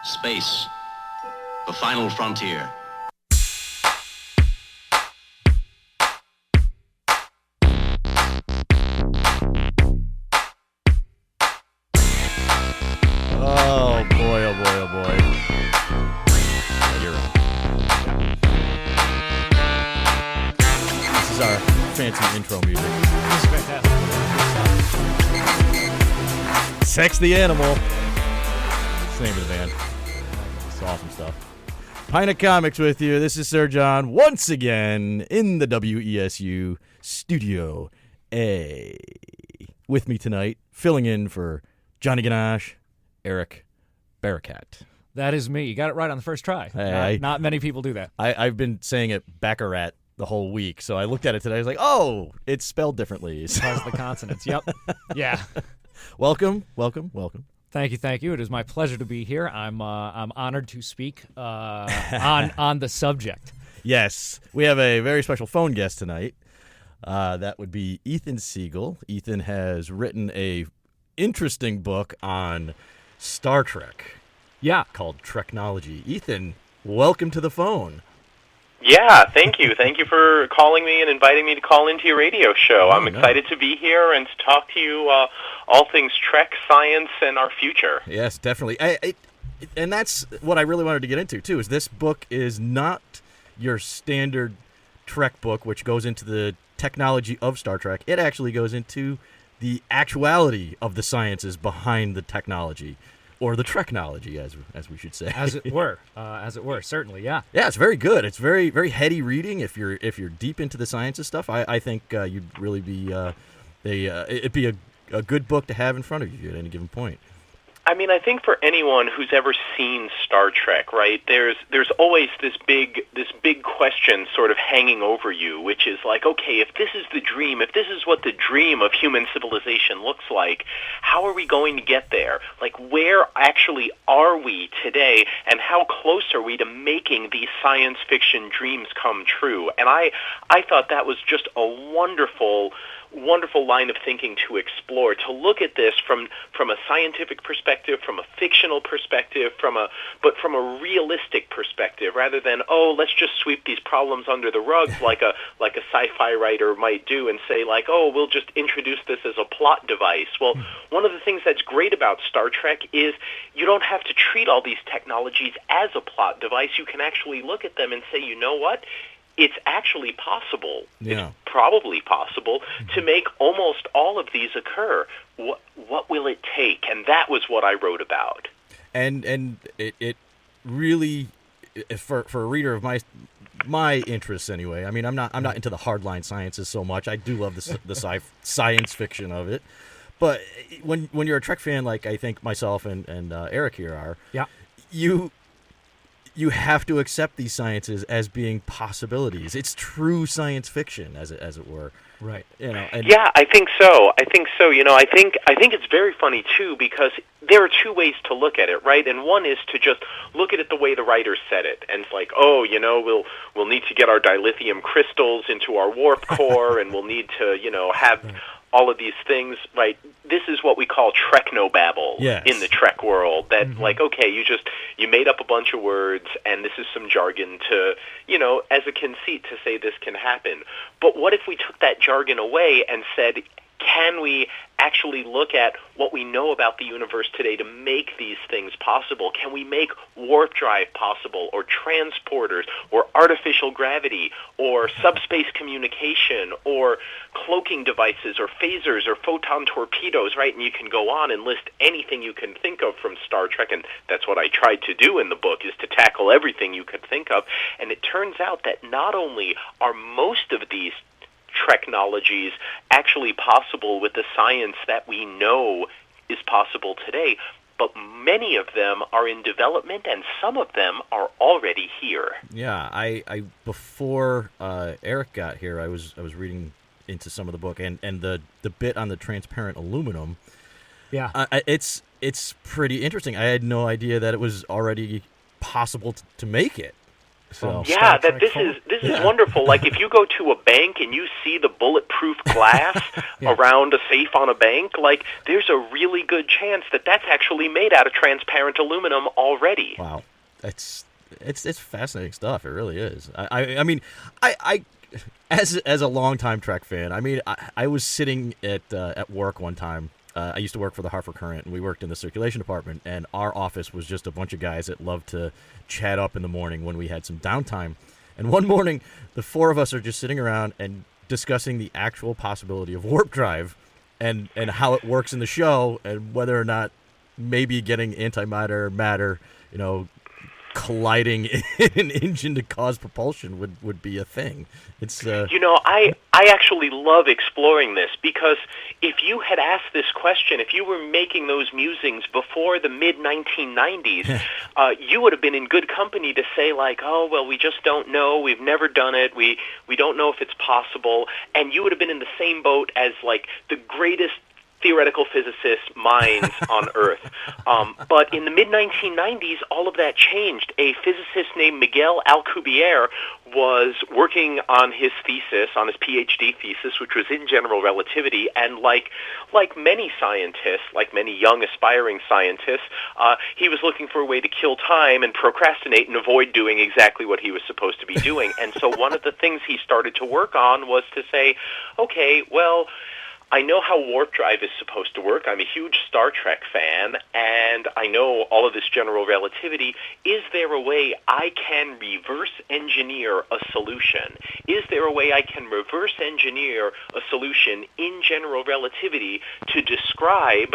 Space, the final frontier. Oh boy, oh boy, oh boy. You're right. This is our fancy intro music. This is fantastic. Sex the Animal. That's the name of the band. It's awesome stuff. Pint of Comics with you. This is Sir John once again in the WESU Studio A. With me tonight, filling in for Johnny Ganache, Eric Barakat. That is me. You got it right on the first try. Hey, not many people do that. I've been saying it Baccarat the whole week, so I looked at it today. I was like, oh, it's spelled differently. Because the consonants. Yep. Yeah. Welcome. Thank you. It is my pleasure to be here. I'm honored to speak on the subject. Yes, we have a very special phone guest tonight. That would be Ethan Siegel. Ethan has written a interesting book on Star Trek. Yeah. Called Treknology. Ethan, welcome to the phone. Yeah, thank you. Thank you for calling me and inviting me to call into your radio show. I'm excited to be here and to talk to you all things Trek, science, and our future. Yes, definitely. And that's what I really wanted to get into, too, is this book is not your standard Trek book, which goes into the technology of Star Trek. It actually goes into the actuality of the sciences behind the technology. Or the Treknology, as we should say, as it were, certainly, yeah. Yeah, it's very good. It's very, very heady reading. If you're deep into the sciences stuff, I think you'd really be it'd be a good book to have in front of you at any given point. I mean, I think for anyone who's ever seen Star Trek, right, there's always this big question sort of hanging over you, which is like, okay, if this is the dream, if this is what the dream of human civilization looks like, how are we going to get there? Like, where actually are we today, and how close are we to making these science fiction dreams come true? And I thought that was just a wonderful line of thinking to explore, to look at this from a scientific perspective, from a fictional perspective, but from a realistic perspective, rather than, let's just sweep these problems under the rug like a sci-fi writer might do and say, like, we'll just introduce this as a plot device. Well, one of the things that's great about Star Trek is you don't have to treat all these technologies as a plot device. You can actually look at them and say, you know what? It's actually possible, yeah. It's probably possible, to make almost all of these occur. What will it take? And that was what I wrote about. And it really, for a reader of my interests anyway. I mean, I'm not into the hardline sciences so much. I do love the science fiction of it, but when you're a Trek fan, like I think myself and Eric here are, yeah, you have to accept these sciences as being possibilities. It's true science fiction, as it were. Right. Yeah, I think so. You know, I think it's very funny too, because there are two ways to look at it, right? And one is to just look at it the way the writers said it, and it's like, we'll need to get our dilithium crystals into our warp core, and we'll need to, have all of these things, right? This is what we call Treknobabble in the Trek world. That, like, okay, you made up a bunch of words, and this is some jargon to, as a conceit to say this can happen. But what if we took that jargon away and said, can we actually look at what we know about the universe today to make these things possible? Can we make warp drive possible, or transporters, or artificial gravity, or subspace communication, or cloaking devices, or phasers, or photon torpedoes, right? And you can go on and list anything you can think of from Star Trek, and that's what I tried to do in the book, is to tackle everything you could think of. And it turns out that not only are most of these Treknologies actually possible with the science that we know is possible today, but many of them are in development, and some of them are already here. Yeah, I before Eric got here, I was reading into some of the book, and the bit on the transparent aluminum. Yeah, it's pretty interesting. I had no idea that it was already possible to make it. So Yeah, that this is wonderful. Like if you go to a bank and you see the bulletproof glass around a safe on a bank, like there's a really good chance that that's actually made out of transparent aluminum already. Wow, it's fascinating stuff. It really is. I mean, I as a longtime Trek fan, I mean, I was sitting at work one time. I used to work for the Hartford Courant, and we worked in the circulation department, and our office was just a bunch of guys that loved to chat up in the morning when we had some downtime. And one morning, the four of us are just sitting around and discussing the actual possibility of warp drive and how it works in the show, and whether or not maybe getting antimatter matter, colliding in an engine to cause propulsion would be a thing. It's I actually love exploring this, because if you had asked this question, if you were making those musings before the mid-1990s, you would have been in good company to say, like, oh, well, we just don't know, we've never done it, we don't know if it's possible, and you would have been in the same boat as, like, the greatest theoretical physicist minds on Earth. But in the mid-1990s, all of that changed. A physicist named Miguel Alcubierre was working on his thesis, on his PhD thesis, which was in general relativity, and like many scientists, like many young aspiring scientists, he was looking for a way to kill time and procrastinate and avoid doing exactly what he was supposed to be doing. And so one of the things he started to work on was to say, okay, well, I know how warp drive is supposed to work. I'm a huge Star Trek fan, and I know all of this general relativity. Is there a way I can reverse engineer a solution? Is there a way I can reverse engineer a solution in general relativity to describe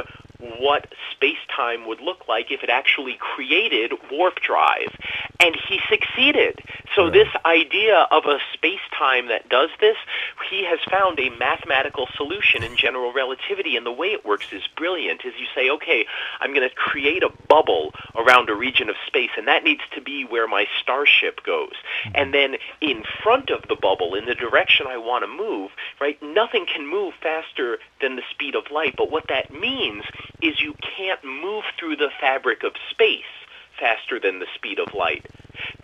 what space-time would look like if it actually created warp drive? And he succeeded. So this idea of a space-time that does this, he has found a mathematical solution in general relativity, and the way it works is brilliant. Is you say, okay, I'm going to create a bubble around a region of space, and that needs to be where my starship goes. And then in front of the bubble, in the direction I want to move, right, nothing can move faster than the speed of light. But what that means is you can't move through the fabric of space faster than the speed of light.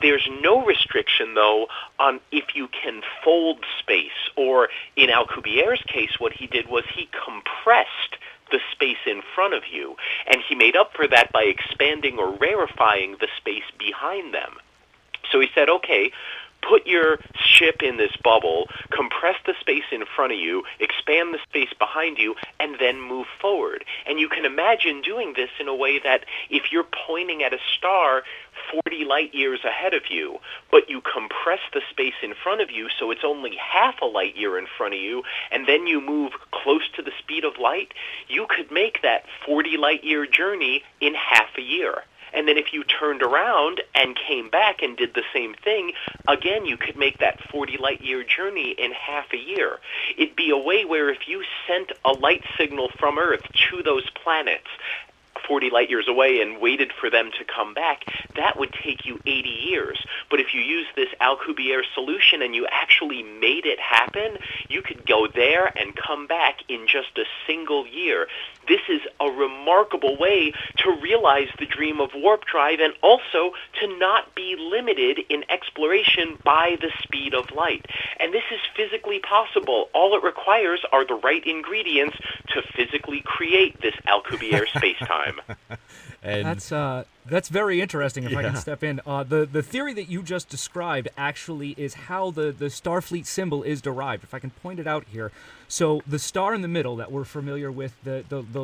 There's no restriction, though, on if you can fold space, or in Alcubierre's case, what he did was he compressed the space in front of you, and he made up for that by expanding or rarefying the space behind them. So he said, okay, put your ship in this bubble, compress the space in front of you, expand the space behind you, and then move forward. And you can imagine doing this in a way that if you're pointing at a star 40 light years ahead of you, but you compress the space in front of you so it's only half a light year in front of you, and then you move close to the speed of light, you could make that 40 light year journey in half a year. And then if you turned around and came back and did the same thing, again, you could make that 40 light year journey in half a year. It'd be a way where if you sent a light signal from Earth to those planets 40 light years away and waited for them to come back, that would take you 80 years. But if you use this Alcubierre solution and you actually made it happen, you could go there and come back in just a single year. This is a remarkable way to realize the dream of warp drive, and also to not be limited in exploration by the speed of light. And this is physically possible. All it requires are the right ingredients to physically create this Alcubierre space-time. And that's very interesting, if I can step in. The theory that you just described actually is how the Starfleet symbol is derived, if I can point it out here. So the star in the middle that we're familiar with, the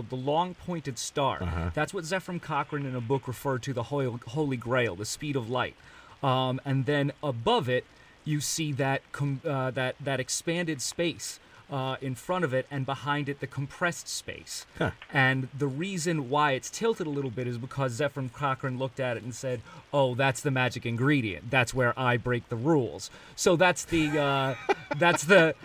long-pointed star, that's what Zephram Cochrane in a book referred to the Holy Grail, the speed of light. And then above it, you see that expanded space in front of it, and behind it the compressed space. And the reason why it's tilted a little bit is because Zephram Cochrane looked at it and said, "Oh, that's the magic ingredient. That's where I break the rules." So that's the that's the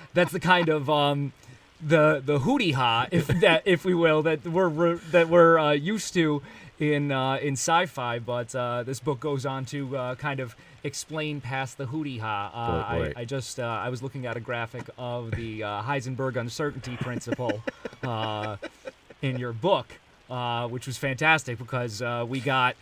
kind of the hooty-ha, if we will, that we're used to in sci-fi. But this book goes on to kind of explain past the hooty-ha. I was looking at a graphic of the Heisenberg uncertainty principle in your book, which was fantastic, because we got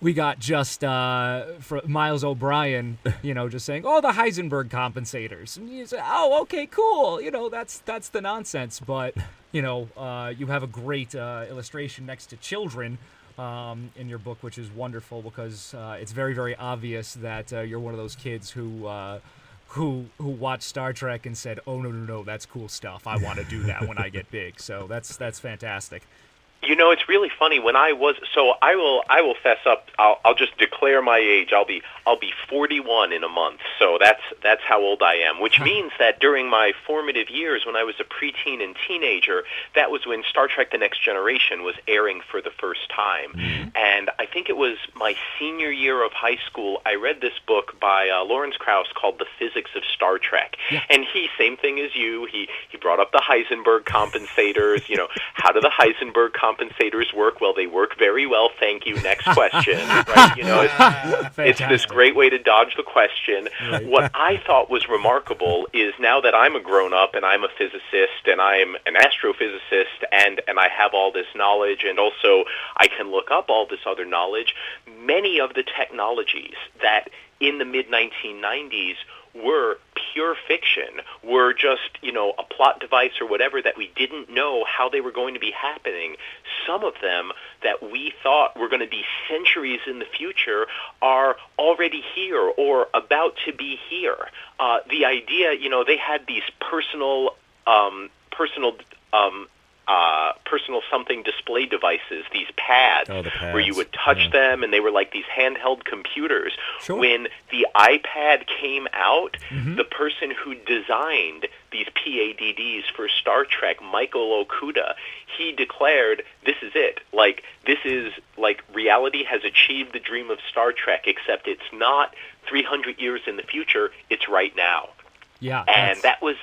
We got just for Miles O'Brien, just saying, "Oh, the Heisenberg compensators," and you say, "Oh, okay, cool." That's the nonsense. But you have a great illustration next to children in your book, which is wonderful because it's very, very obvious that you're one of those kids who watched Star Trek and said, "Oh no, that's cool stuff. I want to do that when I get big." So that's fantastic. It's really funny. When I will fess up. I'll just declare my age. I'll be 41 in a month. So that's how old I am. Which means that during my formative years, when I was a preteen and teenager, that was when Star Trek: The Next Generation was airing for the first time. Mm-hmm. And I think it was my senior year of high school. I read this book by Lawrence Krauss called The Physics of Star Trek. Yeah. And same thing as you. He brought up the Heisenberg compensators. How do the Heisenberg compensators work? Well, they work very well. Thank you. Next question. Right? It's this great way to dodge the question. Right. What I thought was remarkable is now that I'm a grown-up and I'm a physicist and I'm an astrophysicist and I have all this knowledge and also I can look up all this other knowledge, many of the technologies that in the mid-1990s were pure fiction, were just, a plot device or whatever that we didn't know how they were going to be happening. Some of them that we thought were going to be centuries in the future are already here or about to be here. The idea, they had these personal something display devices, these pads, where you would touch them, and they were like these handheld computers. Sure. When the iPad came out, the person who designed these PADDs for Star Trek, Michael Okuda, he declared, "This is it. This is reality has achieved the dream of Star Trek, except it's not 300 years in the future. It's right now." Yeah, and that was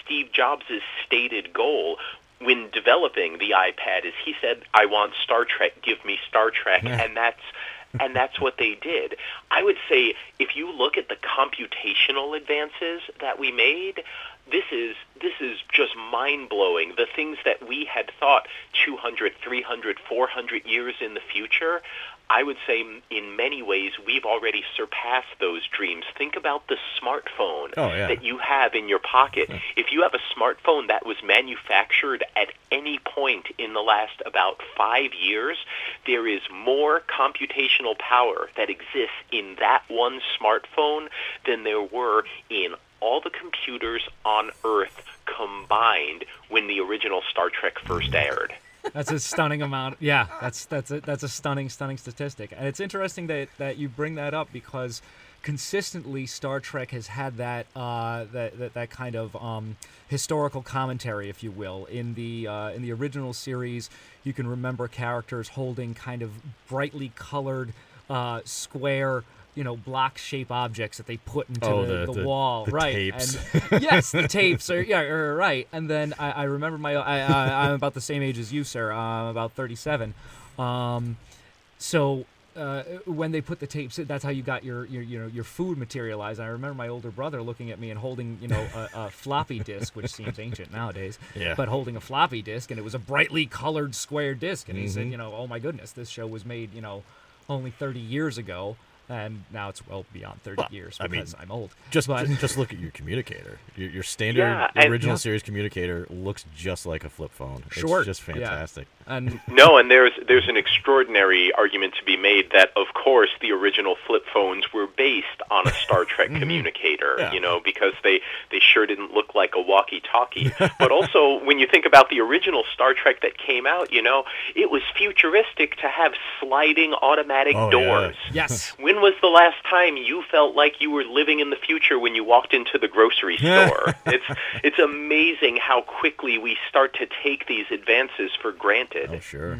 Steve Jobs' stated goal when developing the iPad. Is he said, "I want Star Trek. Give me Star Trek," and that's what they did. I would say if you look at the computational advances that we made, this is just mind-blowing. The things that we had thought 200, 300, 400 years in the future, I would say in many ways we've already surpassed those dreams. Think about the smartphone that you have in your pocket. Yeah. If you have a smartphone that was manufactured at any point in the last about 5 years, there is more computational power that exists in that one smartphone than there were in all the computers on Earth combined when the original Star Trek first aired. That's a stunning amount. Yeah, that's a stunning statistic. And it's interesting that you bring that up because consistently Star Trek has had that kind of historical commentary, if you will. In the original series, you can remember characters holding kind of brightly colored square block shape objects that they put into the wall, the right? Tapes. And, yes, the tapes. Right. And then I remember I'm about the same age as you, sir. I'm about 37. So when they put the tapes, that's how you got your food materialized. I remember my older brother looking at me and holding a floppy disk, which seems ancient nowadays, but holding a floppy disk, and it was a brightly colored square disk, and he said, "Oh my goodness, this show was made only 30 years ago." And now it's well beyond 30 years because I'm old. Just look at your communicator. Your standard original series communicator looks just like a flip phone. It's just fantastic. Yeah. And there's an extraordinary argument to be made that, of course, the original flip phones were based on a Star Trek communicator, because they sure didn't look like a walkie-talkie. But also, when you think about the original Star Trek that came out, it was futuristic to have sliding automatic doors. Yeah. Yes. When was the last time you felt like you were living in the future when you walked into the grocery store? It's amazing how quickly we start to take these advances for granted. Oh, sure.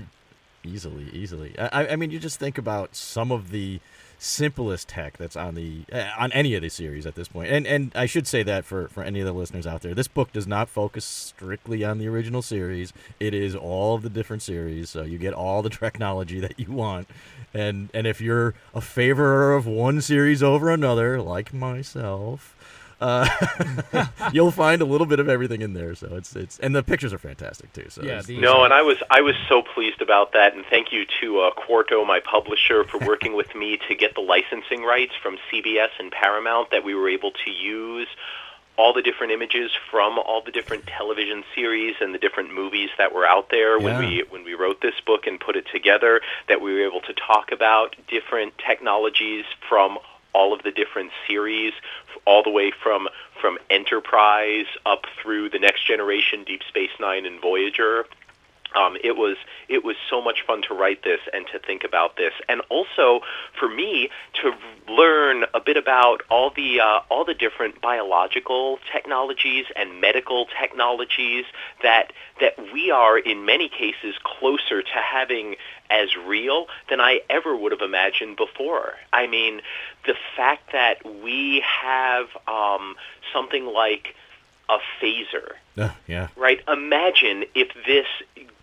Easily. I mean, you just think about some of the simplest tech that's on any of the series at this point. And I should say that for any of the listeners out there, this book does not focus strictly on the original series. It is all of the different series, so you get all the Treknology that you want. And if you're a favorer of one series over another, like myself, You'll find a little bit of everything in there. So it's and the pictures are fantastic too. So Yeah, no, and I was so pleased about that, and thank you to Quarto, my publisher, for working with me to get the licensing rights from CBS and Paramount that we were able to use all the different images from all the different television series and the different movies that were out there when we wrote this book and put it together, that we were able to talk about different technologies from all of the different series, all the way from Enterprise up through the Next Generation, Deep Space Nine, and Voyager. It was so much fun to write this and to think about this, and also for me to learn a bit about all the different biological technologies and medical technologies that we are in many cases closer to having as real than I ever would have imagined before. I mean, the fact that we have something like a phaser. Yeah. Right? Imagine if this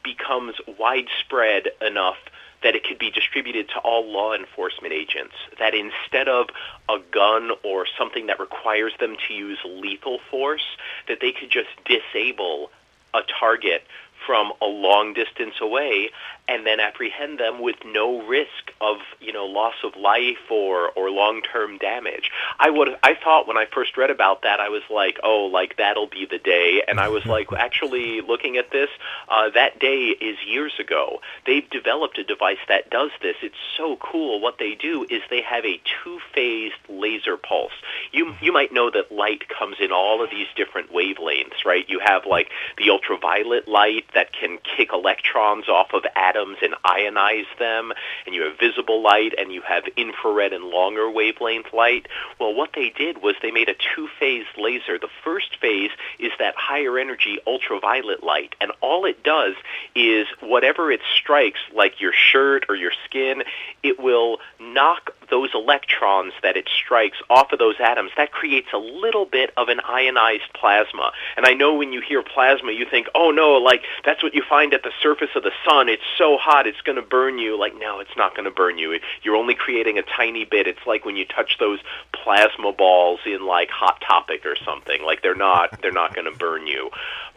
becomes widespread enough that it could be distributed to all law enforcement agents, that instead of a gun or something that requires them to use lethal force, that they could just disable a target from a long distance away and then apprehend them with no risk of, loss of life or long-term damage. I thought when I first read about that, I was like, oh, like that'll be the day. And I was like, actually looking at this, that day is years ago. They've developed a device that does this. It's so cool. What they do is they have a two-phased laser pulse. You might know that light comes in all of these different wavelengths, right? You have like the ultraviolet light that can kick electrons off of atoms and ionize them, and you have visible light, and you have infrared and longer wavelength light. Well, what they did was they made a two-phase laser. The first phase is that higher energy ultraviolet light, and all it does is whatever it strikes, like your shirt or your skin, it will knock those electrons that it strikes off of those atoms. That creates a little bit of an ionized plasma. And I know when you hear plasma, you think, oh no, like that's what you find at the surface of the sun. It's so hot, it's going to burn you. Like, no, it's not going to burn you. You're only creating a tiny bit. It's like when you touch those plasma balls in like Hot Topic or something. Like they're not going to burn you.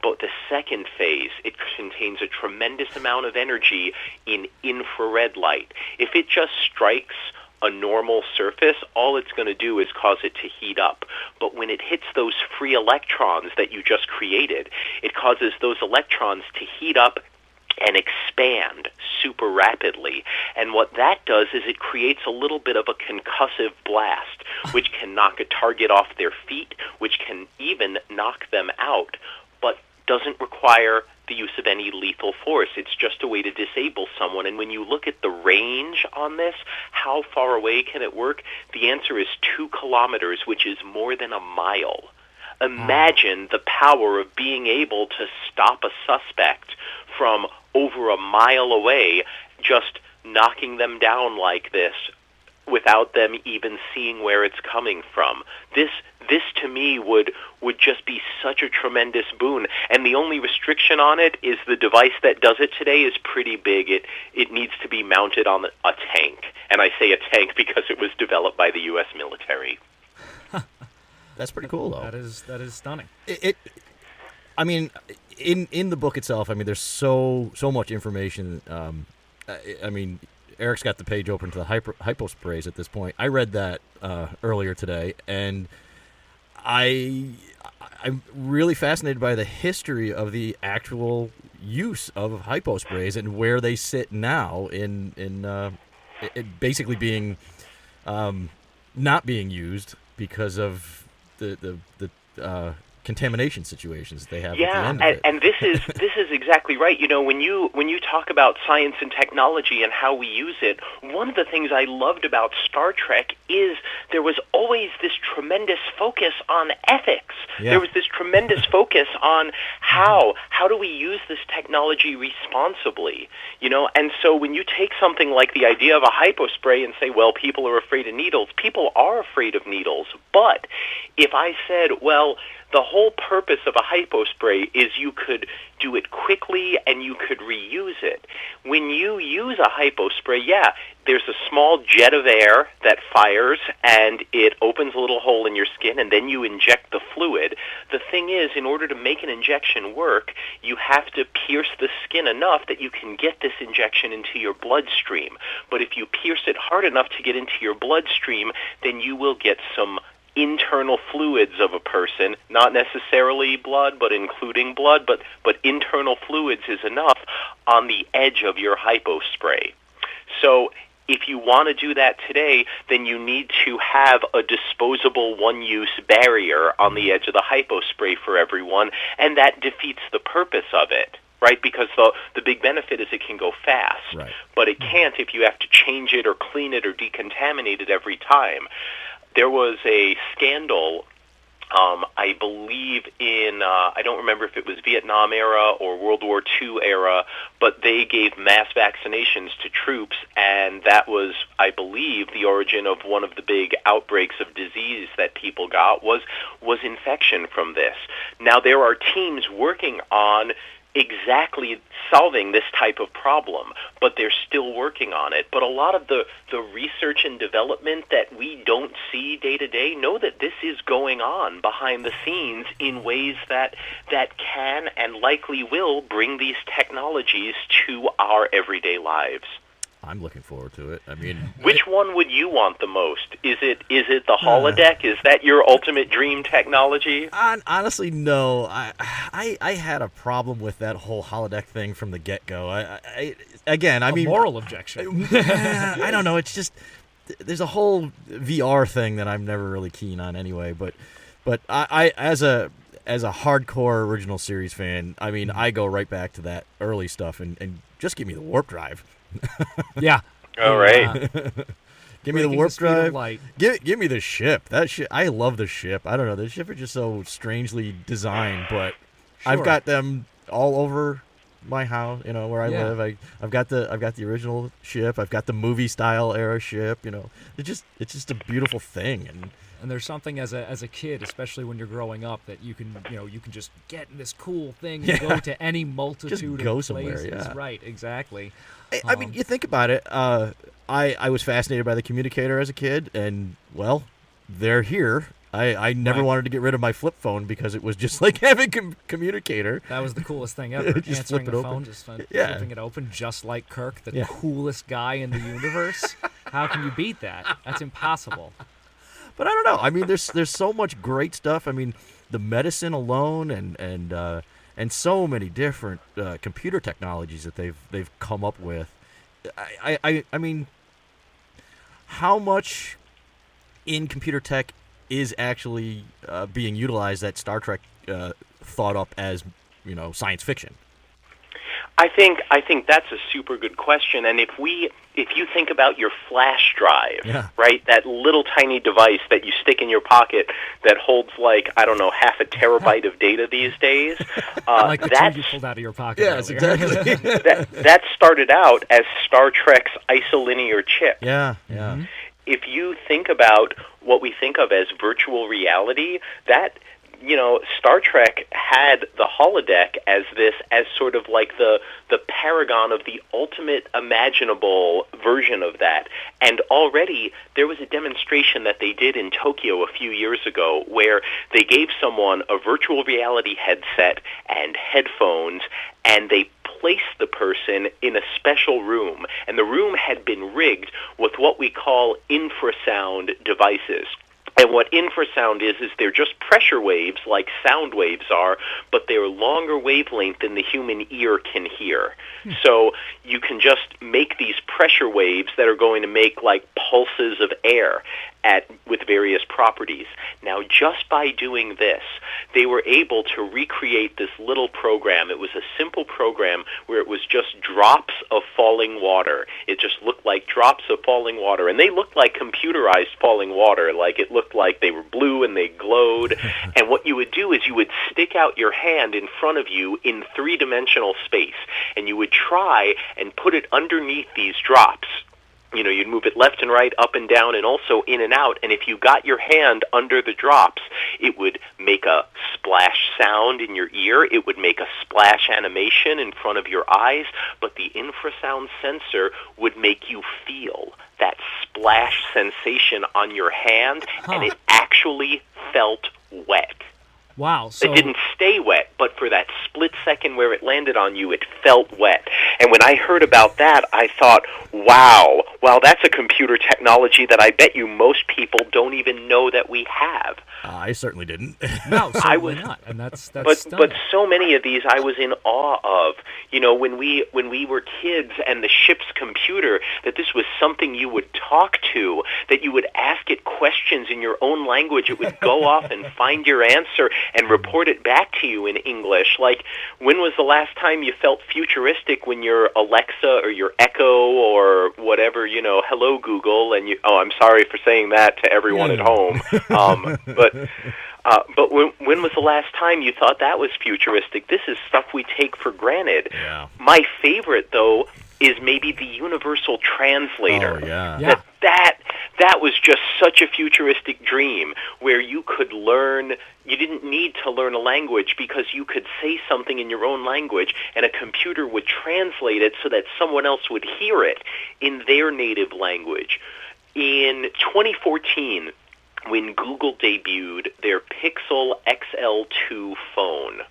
But the second phase, it contains a tremendous amount of energy in infrared light. If it just strikes a normal surface, all it's going to do is cause it to heat up. But when it hits those free electrons that you just created, it causes those electrons to heat up and expand super rapidly. And what that does is it creates a little bit of a concussive blast, which can knock a target off their feet, which can even knock them out, but doesn't require the use of any lethal force. It's just a way to disable someone. And when you look at the range on this, how far away can it work? The answer is 2 kilometers, which is more than a mile. Imagine the power of being able to stop a suspect from over a mile away, just knocking them down like this without them even seeing where it's coming from. This to me would just be such a tremendous boon. And the only restriction on it is the device that does it today is pretty big. It needs to be mounted on a tank. And I say a tank because it was developed by the U.S. military. That's pretty cool, though. That is stunning. I mean, in the book itself, I mean, there's so much information. I mean, Eric's got the page open to the hyposprays at this point. I read that earlier today, and I'm really fascinated by the history of the actual use of hyposprays and where they sit now in it basically being not being used because of the contamination situations they have at the end of it. And this is exactly right. You know, when you talk about science and technology and how we use it, one of the things I loved about Star Trek is there was always this tremendous focus on ethics. Yeah. There was this tremendous focus on how do we use this technology responsibly, you know? And so when you take something like the idea of a hypospray and say, well, people are afraid of needles, people are afraid of needles. But if I said, well, the whole purpose of a hypospray is you could do it quickly and you could reuse it. When you use a hypospray, there's a small jet of air that fires and it opens a little hole in your skin, and then you inject the fluid. The thing is, in order to make an injection work, you have to pierce the skin enough that you can get this injection into your bloodstream. But if you pierce it hard enough to get into your bloodstream, then you will get some internal fluids of a person, not necessarily blood, but including blood, but internal fluids is enough on the edge of your hypospray. So if you want to do that today, then you need to have a disposable one-use barrier on the edge of the hypospray for everyone, and that defeats the purpose of it, right? Because the big benefit is it can go fast, right, but it can't if you have to change it or clean it or decontaminate it every time. There was a scandal, I believe in, I don't remember if it was Vietnam era or World War II era, but they gave mass vaccinations to troops, and that was, I believe, the origin of one of the big outbreaks of disease that people got was infection from this. Now, there are teams working on exactly solving this type of problem, but they're still working on it. But a lot of the research and development that we don't see day to day know that this is going on behind the scenes in ways that can and likely will bring these technologies to our everyday lives. I'm looking forward to it. I mean, which one would you want the most? Is it the holodeck? Is that your ultimate dream technology? Honestly, no. I had a problem with that whole holodeck thing from the get-go. I mean, moral objection. I don't know. It's just there's a whole VR thing that I'm never really keen on anyway. But I as a hardcore original series fan, I mean, I go right back to that early stuff and just give me the warp drive. Yeah. All right. Give me the warp drive. Give me the ship. That ship. I love the ship. I don't know. The ship are just so strangely designed, but sure. I've got them all over my house. You know where I live. I've got the original ship. I've got the movie style era ship. You know, it's just a beautiful thing. And there's something as a kid, especially when you're growing up, that you can just get in this cool thing and go to any multitude go of somewhere, places. yeah. Right, exactly. I mean, you think about it. I was fascinated by the communicator as a kid, and well, they're here. I never wanted to get rid of my flip phone because it was just like having communicator. That was the coolest thing ever. Just Answering flip it the open. phone, just flipping it open, just like Kirk, the coolest guy in the universe. How can you beat that? That's impossible. But I don't know. I mean, there's so much great stuff. I mean, the medicine alone, and so many different computer technologies that they've come up with. I mean, how much in computer tech is actually being utilized that Star Trek thought up as science fiction? I think that's a super good question, and if you think about your flash drive, right, that little tiny device that you stick in your pocket that holds half a terabyte of data these days, like the tube you pulled out of your pocket. Yes, exactly. that started out as Star Trek's isolinear chip. Yeah. Mm-hmm. If you think about what we think of as virtual reality, that Star Trek had the holodeck as sort of like the paragon of the ultimate imaginable version of that. And already there was a demonstration that they did in Tokyo a few years ago where they gave someone a virtual reality headset and headphones, and they placed the person in a special room. And the room had been rigged with what we call infrasound devices. And what infrasound is they're just pressure waves like sound waves are, but they're longer wavelength than the human ear can hear. So you can just make these pressure waves that are going to make like pulses of air with various properties. Now, just by doing this, they were able to recreate this little program. It was a simple program where it was just drops of falling water. It just looked like drops of falling water, and they looked like computerized falling water. Like it looked like they were blue and they glowed. And what you would do is you would stick out your hand in front of you in three-dimensional space, and you would try and put it underneath these drops. you'd move it left and right, up and down, and also in and out. And if you got your hand under the drops, it would make a splash sound in your ear. It would make a splash animation in front of your eyes. But the infrasound sensor would make you feel that splash sensation on your hand, and it actually felt wet. Wow. So it didn't stay wet, but for that split second where it landed on you, it felt wet. And when I heard about that, I thought, wow, that's a computer technology that I bet you most people don't even know that we have. I certainly didn't. No, certainly not. And that's but so many of these I was in awe of. When we were kids, and the ship's computer, that this was something you would talk to, that you would ask it questions in your own language. It would go off and find your answer and report it back to you in English. Like, when was the last time you felt futuristic when your Alexa or your Echo or whatever, hello Google, and I'm sorry for saying that to everyone at home. But when was the last time you thought that was futuristic? This is stuff we take for granted. Yeah. My favorite, though, is maybe the universal translator. Oh, yeah. Yeah. That was just such a futuristic dream, where you could learn. You didn't need to learn a language, because you could say something in your own language and a computer would translate it so that someone else would hear it in their native language. In 2014, when Google debuted their Pixel XL2 phone,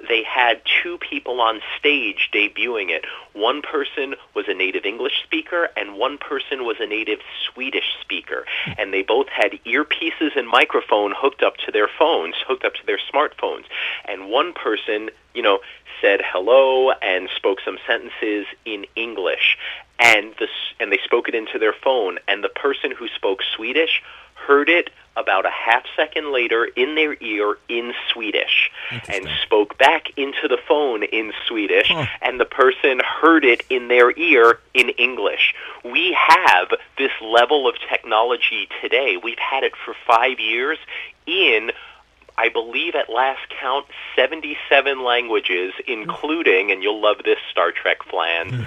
they had two people on stage debuting it. One person was a native English speaker, and one person was a native Swedish speaker. And they both had earpieces and microphone hooked up to their phones, hooked up to their smartphones. And one person, said hello and spoke some sentences in English. And they spoke it into their phone. And the person who spoke Swedish heard it about a half second later in their ear in Swedish, and spoke back into the phone in Swedish, and the person heard it in their ear in English. We have this level of technology today. We've had it for 5 years in, I believe at last count, 77 languages, including, and you'll love this, Star Trek fans,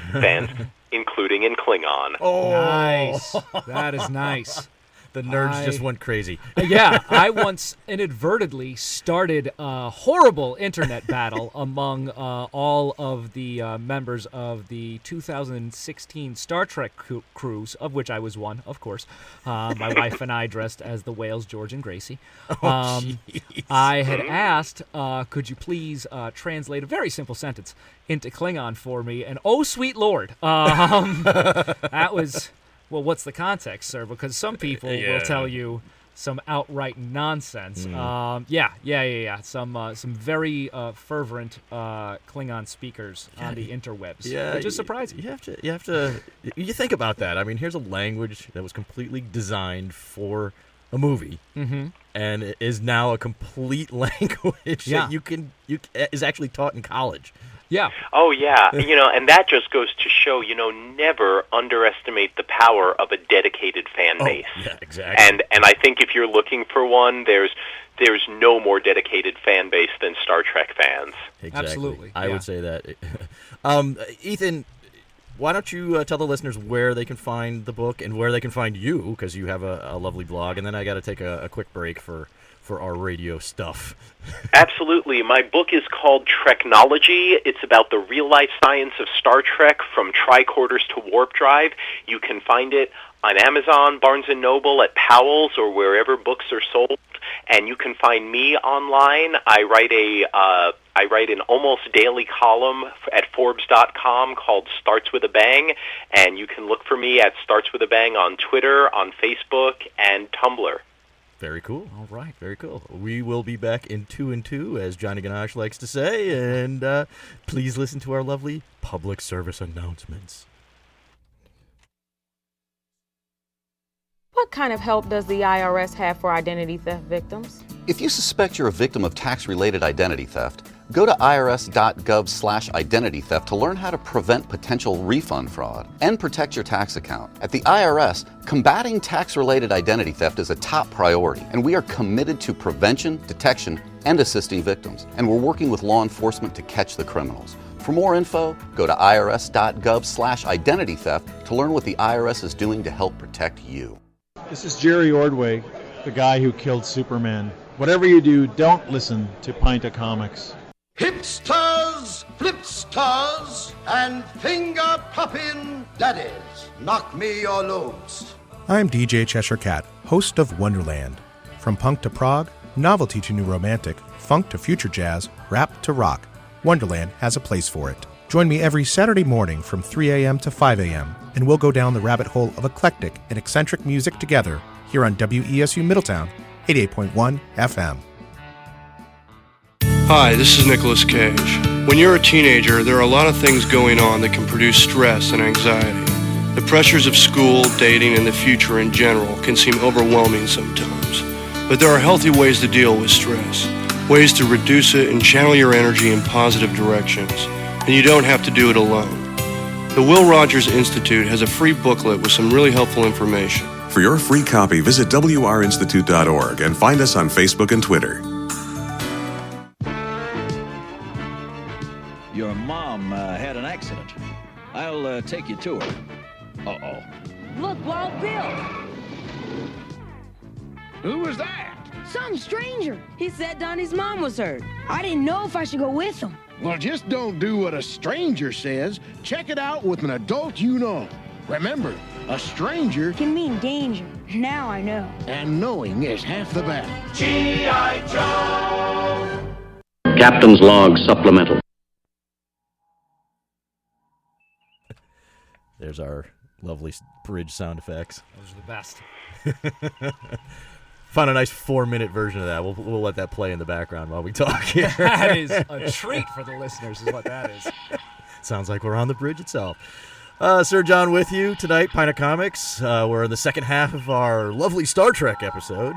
including in Klingon. Oh, nice. That is nice. The nerds just went crazy. Yeah, I once inadvertently started a horrible internet battle among all of the members of the 2016 Star Trek cruise, of which I was one, of course. My wife and I dressed as the whales, George and Gracie. I had asked, could you please translate a very simple sentence into Klingon for me? And oh, sweet Lord, that was... Well, what's the context, sir? Because some people will tell you some outright nonsense. Yeah. Some very fervent Klingon speakers on the interwebs. Yeah, which is surprising. You think about that. I mean, here's a language that was completely designed for a movie, and it is now a complete language that is actually taught in college. Yeah. Oh, yeah. And that just goes to show, never underestimate the power of a dedicated fan base. Yeah, exactly. And I think if you're looking for one, there's no more dedicated fan base than Star Trek fans. Exactly. Absolutely. I would say that. Ethan, why don't you tell the listeners where they can find the book and where they can find you, because you have a lovely blog, and then I got to take a quick break for our radio stuff. Absolutely. My book is called Treknology. It's about the real-life science of Star Trek, from tricorders to warp drive. You can find it on Amazon, Barnes & Noble, at Powell's, or wherever books are sold. And you can find me online. I write an almost daily column at Forbes.com called Starts With a Bang, and you can look for me at Starts With a Bang on Twitter, on Facebook, and Tumblr. Very cool. All right, very cool. We will be back in 2 and 2, as Johnny Ganache likes to say, and please listen to our lovely public service announcements. What kind of help does the IRS have for identity theft victims? If you suspect you're a victim of tax-related identity theft, go to irs.gov/identity theft to learn how to prevent potential refund fraud and protect your tax account. At the IRS, combating tax-related identity theft is a top priority, and we are committed to prevention, detection, and assisting victims. And we're working with law enforcement to catch the criminals. For more info, go to irs.gov/identity theft to learn what the IRS is doing to help protect you. This is Jerry Ordway, the guy who killed Superman. Whatever you do, don't listen to Pint of Comics. Hipsters, flipsters, and finger-popping daddies. Knock me your loads. I'm DJ Cheshire Cat, host of Wonderland. From punk to prog, novelty to new romantic, funk to future jazz, rap to rock, Wonderland has a place for it. Join me every Saturday morning from 3 a.m. to 5 a.m., and we'll go down the rabbit hole of eclectic and eccentric music together here on WESU Middletown, 88.1 FM. Hi, this is Nicolas Cage. When you're a teenager, there are a lot of things going on that can produce stress and anxiety. The pressures of school, dating, and the future in general can seem overwhelming sometimes. But there are healthy ways to deal with stress, ways to reduce it and channel your energy in positive directions. And you don't have to do it alone. The Will Rogers Institute has a free booklet with some really helpful information. For your free copy, visit wrinstitute.org and find us on Facebook and Twitter. Your mom had an accident. I'll take you to her. Uh-oh. Look, Wild Bill. Who was that? Some stranger. He said Donnie's mom was hurt. I didn't know if I should go with him. Well, just don't do what a stranger says. Check it out with an adult you know. Remember, a stranger can mean danger. Now I know. And knowing is half the battle. G.I. Joe! Captain's Log Supplemental. There's our lovely bridge sound effects. Those are the best. Found a nice 4-minute version of that. We'll let that play in the background while we talk here. That is a treat for the listeners, is what that is. Sounds like we're on the bridge itself. Sir John with you tonight, Pint of Comics. We're in the second half of our lovely Star Trek episode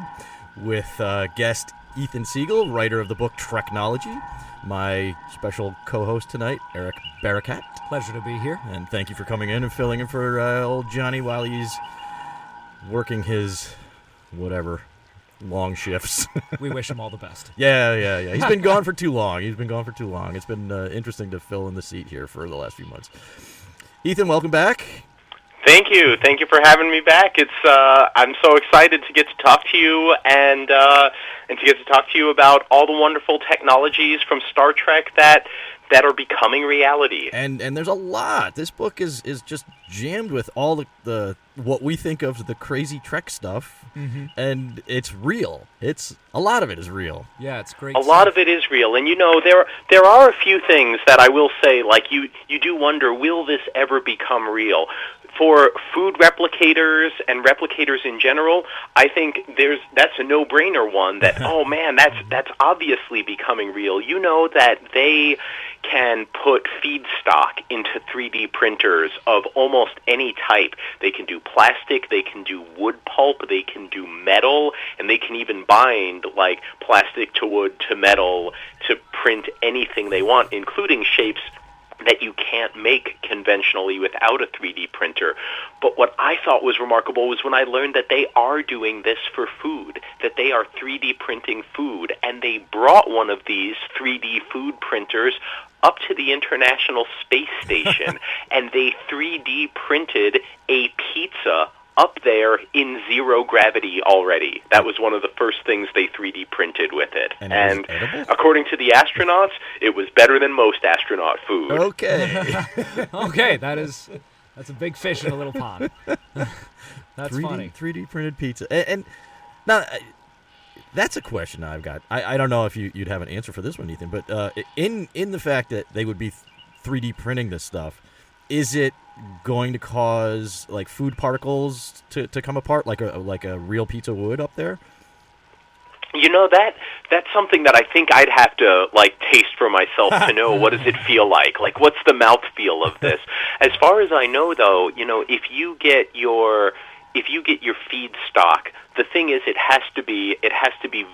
with guest Ethan Siegel, writer of the book Treknology. My special co-host tonight, Eric Barakat. Pleasure to be here. And thank you for coming in and filling in for old Johnny while he's working his whatever long shifts. We wish him all the best. Yeah. He's been gone for too long. It's been interesting to fill in the seat here for the last few months. Ethan, welcome back. Thank you for having me back. It's I'm so excited to get to talk to you and to get to talk to you about all the wonderful technologies from Star Trek that are becoming reality. And there's a lot. This book is just jammed with all the what we think of the crazy Trek stuff, and it's real. A lot of it is real. Yeah, it's great. A lot of it is real, and there are a few things that I will say, like you do wonder, will this ever become real? For food replicators and replicators in general, I think that's a no-brainer one that, oh man, that's obviously becoming real. You know that they can put feedstock into 3D printers of almost any type. They can do plastic, they can do wood pulp, they can do metal, and they can even bind like plastic to wood to metal to print anything they want, including shapes that you can't make conventionally without a 3D printer. But what I thought was remarkable was when I learned that they are doing this for food, that they are 3D printing food, and they brought one of these 3D food printers up to the International Space Station, and they 3D printed a pizza up there in zero gravity already. That was one of the first things they 3D printed with it. And according to the astronauts, it was better than most astronaut food. Okay. Okay, that's a big fish in a little pond. That's 3D, funny. 3D printed pizza. And now, that's a question I've got. I don't know if you'd have an answer for this one, Ethan, but in the fact that they would be 3D printing this stuff, is it going to cause like food particles to come apart like a real pizza would up there? You know, that's something that I think I'd have to like taste for myself to know what does it feel like. Like, what's the mouth feel of this? As far as I know, though, you know, if you get your feedstock, the thing is it has to be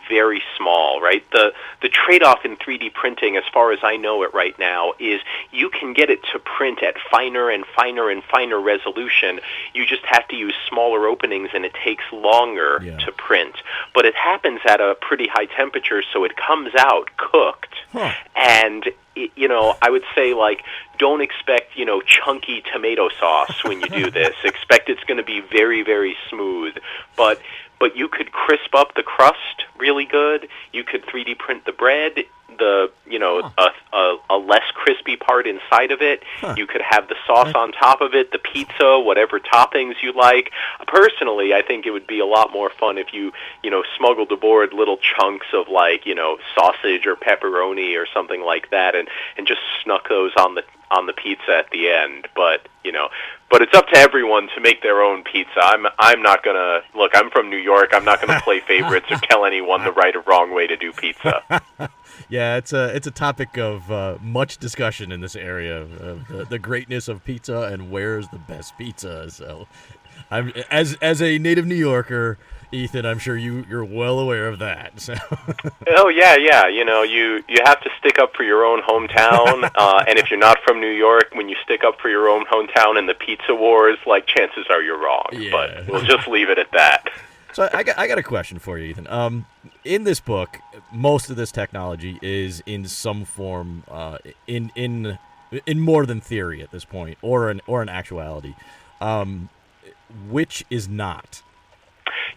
very small, right? The trade-off in 3D printing, as far as I know it right now, is you can get it to print at finer and finer and finer resolution. You just have to use smaller openings, and it takes longer to print. But it happens at a pretty high temperature, so it comes out cooked. And, I would say, like, don't expect, chunky tomato sauce when you do this. Expect it's going to be very, very smooth. But you could crisp up the crust really good. You could 3D print the bread, a less crispy part inside of it. You could have the sauce on top of it, the pizza, whatever toppings you like. Personally, I think it would be a lot more fun if you, smuggled aboard little chunks of, like, sausage or pepperoni or something like that, and just snuck those on the pizza at the end. But it's up to everyone to make their own pizza. I'm not gonna look. I'm from New York. I'm not gonna play favorites or tell anyone the right or wrong way to do pizza. Yeah, it's a topic of much discussion in this area of the greatness of pizza and where's the best pizza. So, I'm as a native New Yorker, Ethan, I'm sure you're well aware of that. So. Oh yeah. You have to stick up for your own hometown, and if you're not from New York, when you stick up for your own hometown in the pizza wars, like, chances are you're wrong. Yeah. But we'll just leave it at that. So I got a question for you, Ethan. In this book, most of this technology is in some form in more than theory at this point, or an actuality. Which is not?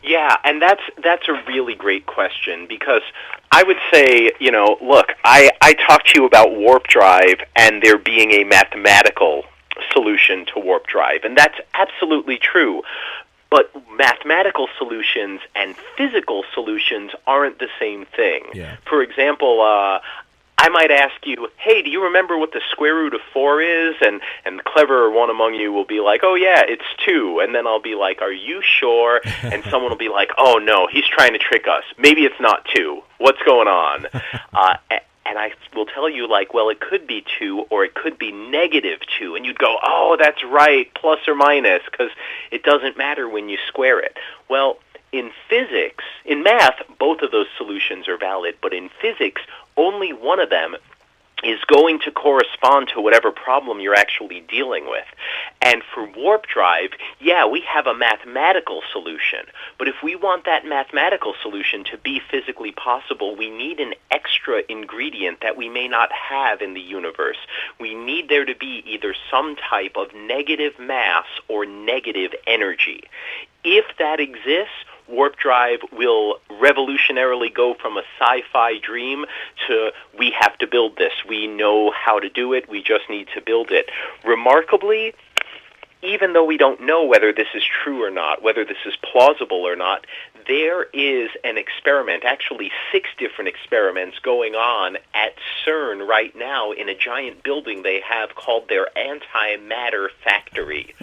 Yeah, and that's a really great question, because I would say, look, I talked to you about warp drive and there being a mathematical solution to warp drive, and that's absolutely true. But mathematical solutions and physical solutions aren't the same thing. Yeah. For example, I might ask you, hey, do you remember what the square root of 4 is? And the cleverer one among you will be like, oh, yeah, it's 2. And then I'll be like, are you sure? And someone will be like, oh, no, he's trying to trick us. Maybe it's not 2. What's going on? And I will tell you, like, well, it could be 2 or it could be -2. And you'd go, oh, that's right, plus or minus, because it doesn't matter when you square it. Well, in physics, in math, both of those solutions are valid, but in physics, only one of them is going to correspond to whatever problem you're actually dealing with. And for warp drive, yeah, we have a mathematical solution. But if we want that mathematical solution to be physically possible, we need an extra ingredient that we may not have in the universe. We need there to be either some type of negative mass or negative energy. If that exists, warp drive will revolutionarily go from a sci-fi dream to we have to build this. We know how to do it. We just need to build it. Remarkably, even though we don't know whether this is true or not, whether this is plausible or not, there is an experiment, actually 6 different experiments going on at CERN right now in a giant building they have called their antimatter factory.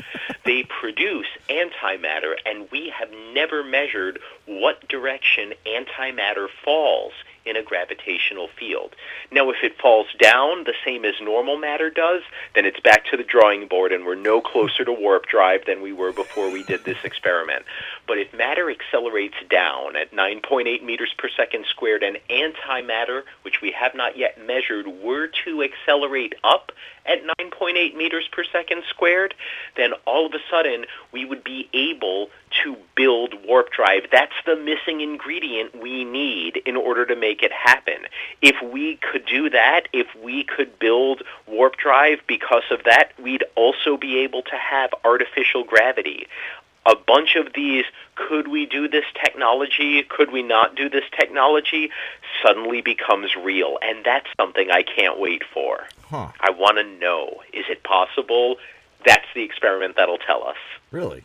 They produce antimatter, and we have never measured what direction antimatter falls in a gravitational field. Now, if it falls down the same as normal matter does, then it's back to the drawing board and we're no closer to warp drive than we were before we did this experiment. But if matter accelerates down at 9.8 meters per second squared and antimatter, which we have not yet measured, were to accelerate up at 9.8 meters per second squared, then all of a sudden we would be able to build warp drive. That's the missing ingredient we need in order to make it happen. If we could do that, if we could build warp drive because of that, we'd also be able to have artificial gravity. A bunch of these, could we do this technology, could we not do this technology, suddenly becomes real. And that's something I can't wait for. I want to know, is it possible? That's the experiment that'll tell us. Really?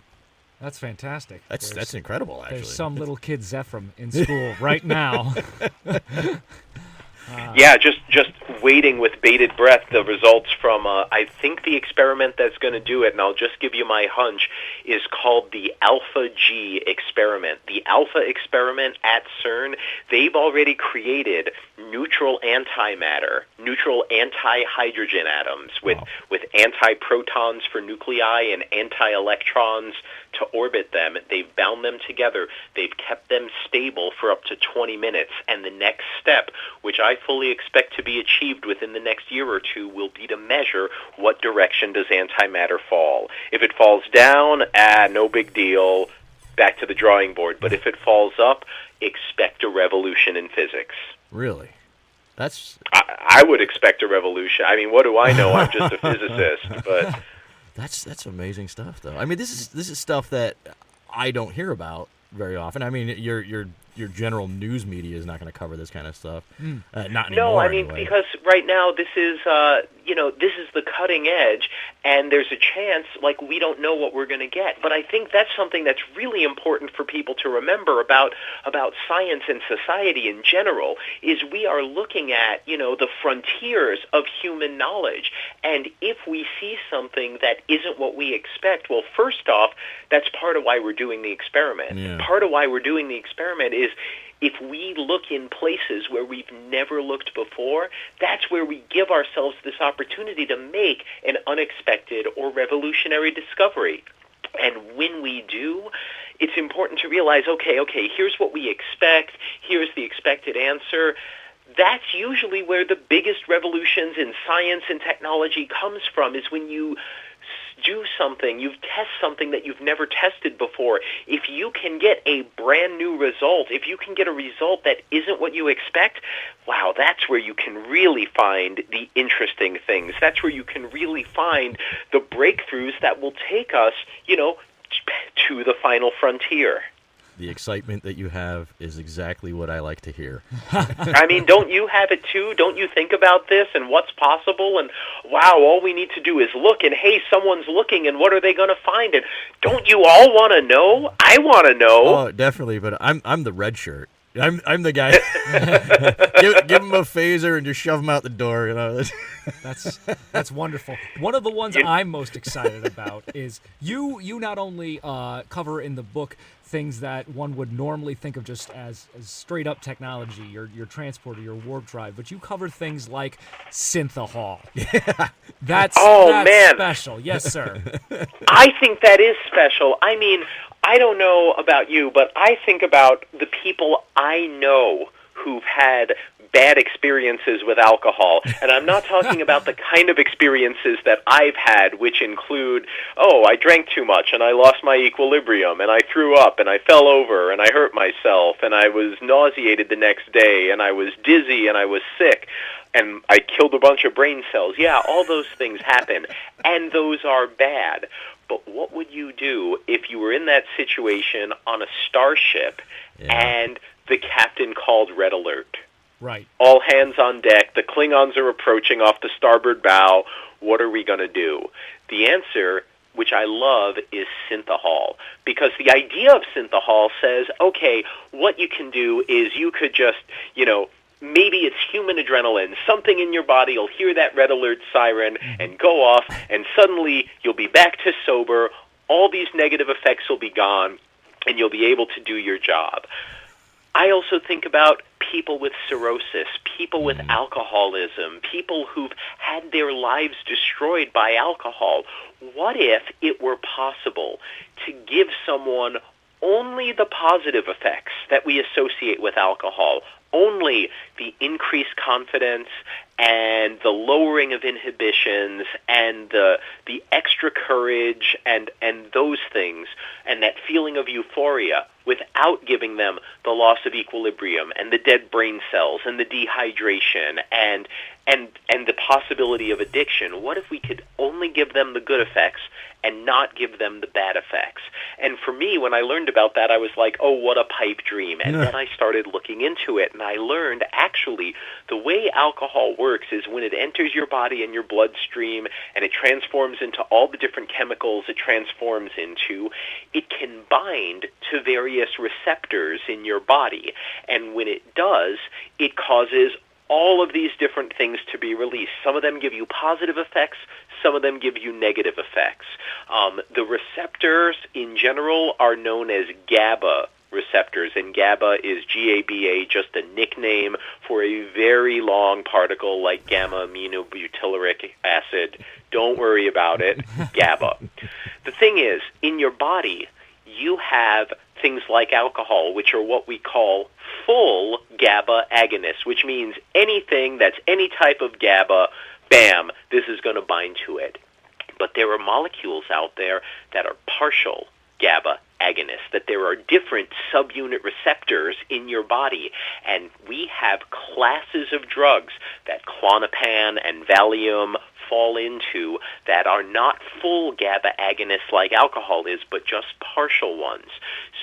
That's fantastic. That's incredible, actually. There's some little kid Zephram in school right now. Yeah, just waiting with bated breath the results from, I think the experiment that's going to do it, and I'll just give you my hunch, is called the Alpha G experiment. The Alpha experiment at CERN, they've already created neutral antimatter, neutral anti-hydrogen atoms with anti-protons for nuclei and anti-electrons to orbit them. They've bound them together. They've kept them stable for up to 20 minutes. And the next step, which I fully expect to be achieved within the next year or two, will be to measure what direction does antimatter fall. If it falls down, no big deal, back to the drawing board. But if it falls up, expect a revolution in physics. Really? I would expect a revolution. I mean, what do I know? I'm just a physicist, but that's amazing stuff, though. I mean, this is stuff that I don't hear about very often. I mean, your general news media is not going to cover this kind of stuff. Not anymore. No, I mean, anyway. because right now this is this is the cutting edge, and there's a chance like we don't know what we're going to get. But I think that's something that's really important for people to remember about science and society in general, is we are looking at, the frontiers of human knowledge. And if we see something that isn't what we expect, well, first off, that's part of why we're doing the experiment. Yeah. Part of why we're doing the experiment is if we look in places where we've never looked before, that's where we give ourselves this opportunity to make an unexpected or revolutionary discovery. And when we do, it's important to realize, okay, here's what we expect, here's the expected answer. That's usually where the biggest revolutions in science and technology comes from, is when you do something, you test something that you've never tested before. If you can get a brand new result, if you can get a result that isn't what you expect, wow, that's where you can really find the interesting things. That's where you can really find the breakthroughs that will take us, to the final frontier. The excitement that you have is exactly what I like to hear. I mean, don't you have it too? Don't you think about this and what's possible? And wow, all we need to do is look, and hey, someone's looking, and what are they going to find? And don't you all want to know? I want to know. Oh, definitely, but I'm the red shirt. I'm the guy. give him a phaser and just shove him out the door. That's wonderful. One of the ones I'm most excited about is you not only cover in the book things that one would normally think of just as straight up technology, your transporter, your warp drive, but you cover things like Synthahol. Yeah. That's special. Yes, sir. I think that is special. I mean, I don't know about you, but I think about the people I know who've had bad experiences with alcohol. And I'm not talking about the kind of experiences that I've had, which include, I drank too much and I lost my equilibrium and I threw up and I fell over and I hurt myself and I was nauseated the next day and I was dizzy and I was sick and I killed a bunch of brain cells. Yeah, all those things happen, and those are bad. But what would you do if you were in that situation on a starship and the captain called Red Alert? Right. All hands on deck. The Klingons are approaching off the starboard bow. What are we going to do? The answer, which I love, is Synthahol. Because the idea of Synthahol says, okay, what you can do is you could just, maybe it's human adrenaline. Something in your body will hear that Red Alert siren and go off, and suddenly you'll be back to sober. All these negative effects will be gone, and you'll be able to do your job. I also think about people with cirrhosis, people with alcoholism, people who've had their lives destroyed by alcohol. What if it were possible to give someone only the positive effects that we associate with alcohol, only the increased confidence and the lowering of inhibitions and the extra courage and those things and that feeling of euphoria, without giving them the loss of equilibrium and the dead brain cells and the dehydration and the possibility of addiction? What if we could only give them the good effects and not give them the bad effects? And for me, when I learned about that, I was like, oh, what a pipe dream. And then I started looking into it, and I learned actually the way alcohol works is when it enters your body and your bloodstream and it transforms into all the different chemicals it transforms into, it can bind to various receptors in your body. And when it does, it causes all of these different things to be released. Some of them give you positive effects, some of them give you negative effects. The receptors in general are known as GABA receptors, and GABA is GABA, just a nickname for a very long particle like gamma-aminobutyric acid. Don't worry about it, GABA. The thing is, in your body, you have things like alcohol, which are what we call full GABA agonists, which means anything that's any type of GABA, bam, this is going to bind to it. But there are molecules out there that are partial GABA agonists, that there are different subunit receptors in your body. And we have classes of drugs that Klonopin and Valium fall into that are not full GABA agonists like alcohol is, but just partial ones.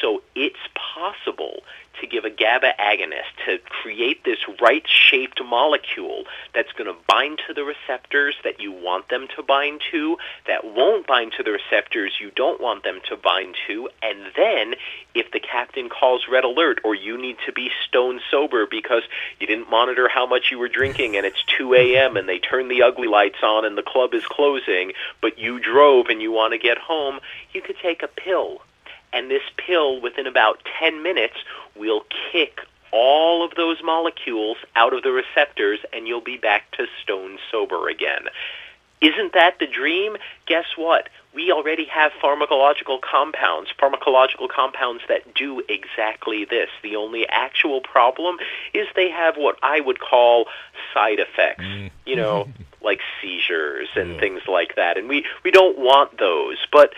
So it's possible to give a GABA agonist to create this right-shaped molecule that's going to bind to the receptors that you want them to bind to, that won't bind to the receptors you don't want them to bind to, and then if the captain calls red alert or you need to be stone sober because you didn't monitor how much you were drinking and it's 2 a.m. and they turn the ugly lights on and the club is closing, but you drove and you want to get home, you could take a pill. And this pill, within about 10 minutes, will kick all of those molecules out of the receptors, and you'll be back to stone sober again. Isn't that the dream? Guess what? We already have pharmacological compounds that do exactly this. The only actual problem is they have what I would call side effects, like seizures and things like that. And we don't want those, but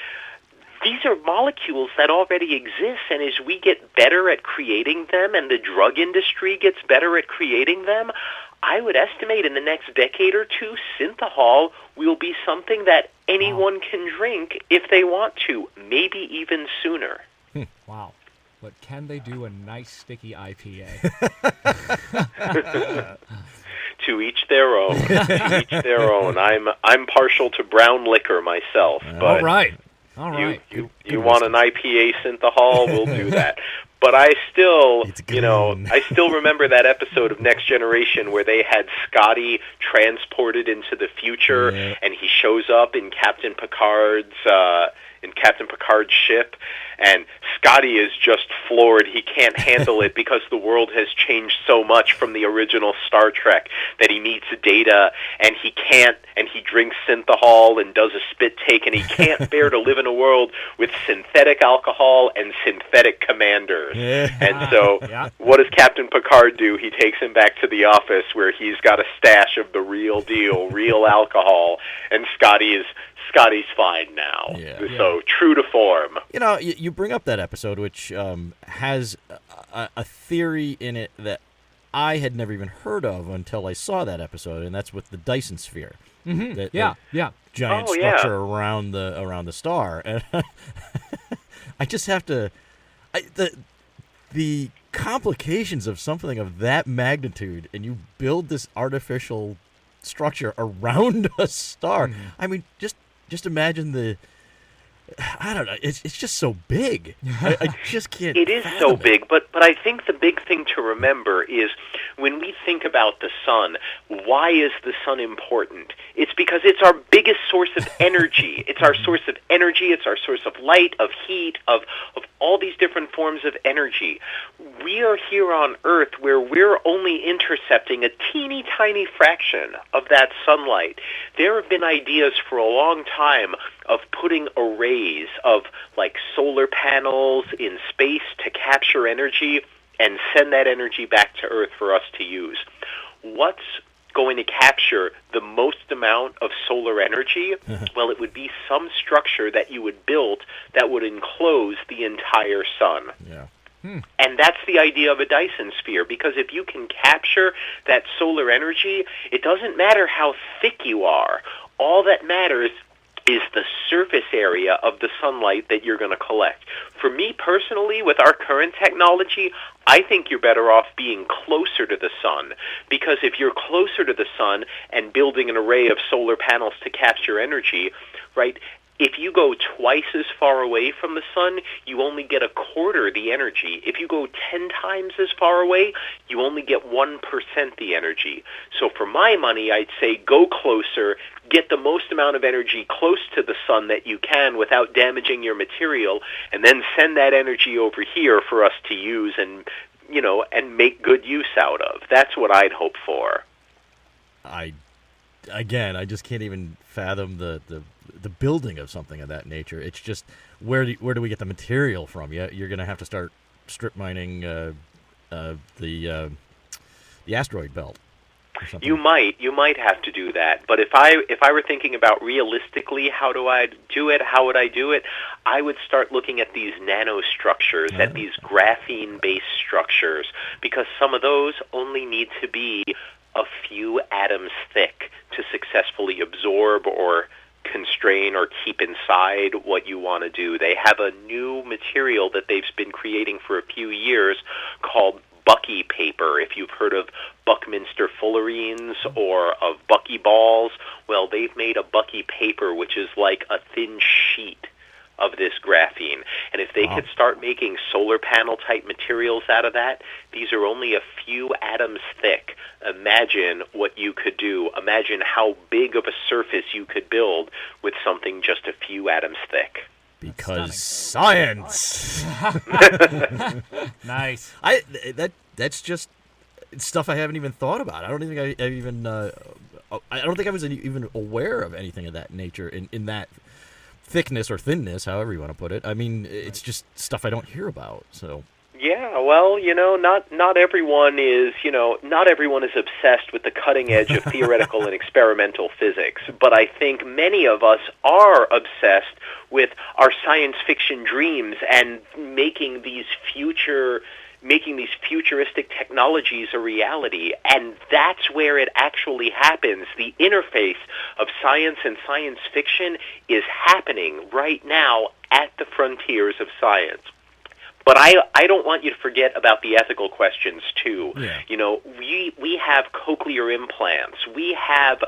these are molecules that already exist, and as we get better at creating them and the drug industry gets better at creating them, I would estimate in the next decade or two, synthahol will be something that anyone can drink if they want to, maybe even sooner. Wow. But can they do a nice sticky IPA? To each their own. To each their own. I'm partial to brown liquor myself. But all right. You want an IPA synthahol, we'll do that. But I still, I still remember that episode of Next Generation where they had Scotty transported into the future, and he shows up in Captain Picard's ship, and Scotty is just floored. He can't handle it because the world has changed so much from the original Star Trek that he meets Data, and he drinks synthahol and does a spit take, and he can't bear to live in a world with synthetic alcohol and synthetic commanders. And so what does Captain Picard do? He takes him back to the office where he's got a stash of the real deal, real alcohol, and Scotty's fine now. So true to form. You bring up that episode, which has a theory in it that I had never even heard of until I saw that episode, and that's with the Dyson sphere. Mm-hmm. Giant structure around the star. And I just have to... The complications of something of that magnitude, and you build this artificial structure around a star. Mm-hmm. I mean, just imagine I don't know. It's just so big. I just can't. It is so big, but I think the big thing to remember is when we think about the sun, why is the sun important? It's because it's our biggest source of energy. It's our source of energy. It's our source of light, of heat, of all these different forms of energy. We are here on Earth where we're only intercepting a teeny tiny fraction of that sunlight. There have been ideas for a long time of putting arrays of like solar panels in space to capture energy and send that energy back to Earth for us to use. What's going to capture the most amount of solar energy? Well, it would be some structure that you would build that would enclose the entire sun. And that's the idea of a Dyson sphere, because if you can capture that solar energy, it doesn't matter how thick you are. All that matters is the surface area of the sunlight that you're going to collect. For me personally, with our current technology, I think you're better off being closer to the sun, because if you're closer to the sun and building an array of solar panels to capture energy, right, if you go twice as far away from the sun, you only get a quarter the energy. If you go 10 times as far away, you only get 1% the energy. So for my money, I'd say go closer, get the most amount of energy close to the sun that you can without damaging your material, and then send that energy over here for us to use and make good use out of. That's what I'd hope for. I just can't even fathom the building of something of that nature. It's just where do we get the material from? You're going to have to start strip mining the asteroid belt. You might have to do that. But if I were thinking about realistically how do I do it, how would I do it? I would start looking at these nanostructures, at these graphene-based structures, because some of those only need to be a few atoms thick to successfully absorb or constrain or keep inside what you want to do. They have a new material that they've been creating for a few years called Bucky paper. If you've heard of Buckminster fullerenes or of Bucky balls, well, they've made a Bucky paper which is like a thin sheet of this graphene. And if they could start making solar panel type materials out of that, these are only a few atoms thick. Imagine what you could do. Imagine how big of a surface you could build with something just a few atoms thick. Because science. Nice. That's just stuff I haven't even thought about. I don't think I don't think I was even aware of anything of that nature in that thickness or thinness, however you want to put it. I mean, it's just stuff I don't hear about. So. Yeah, well, not everyone is, not everyone is obsessed with the cutting edge of theoretical and experimental physics, but I think many of us are obsessed with our science fiction dreams and making these futuristic technologies a reality, and that's where it actually happens. The interface of science and science fiction is happening right now at the frontiers of science. But I don't want you to forget about the ethical questions, too. Yeah. We have cochlear implants. We have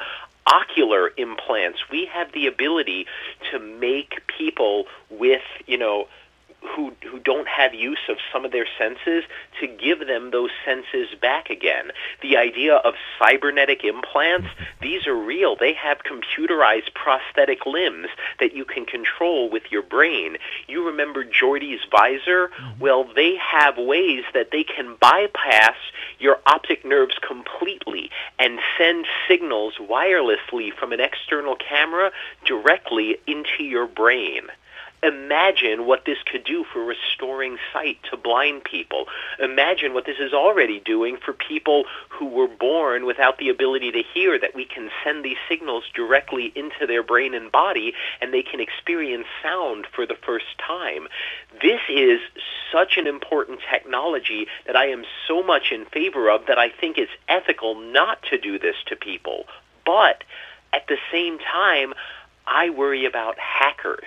ocular implants. We have the ability to make people with, who don't have use of some of their senses, to give them those senses back again. The idea of cybernetic implants, these are real. They have computerized prosthetic limbs that you can control with your brain. You remember Geordie's visor? Well, they have ways that they can bypass your optic nerves completely and send signals wirelessly from an external camera directly into your brain. Imagine what this could do for restoring sight to blind people. Imagine what this is already doing for people who were born without the ability to hear, that we can send these signals directly into their brain and body, and they can experience sound for the first time. This is such an important technology that I am so much in favor of that I think it's ethical not to do this to people. But at the same time, I worry about hackers.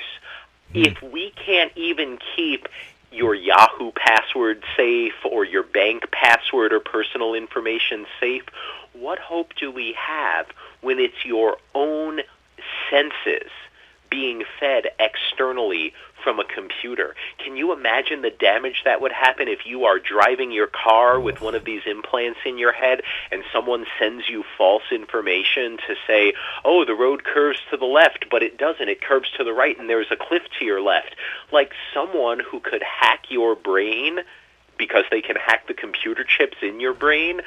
If we can't even keep your Yahoo password safe or your bank password or personal information safe, what hope do we have when it's your own senses being fed externally from a computer? Can you imagine the damage that would happen if you are driving your car with one of these implants in your head and someone sends you false information to say, oh, the road curves to the left, but it doesn't. It curves to the right and there's a cliff to your left. Like someone who could hack your brain because they can hack the computer chips in your brain.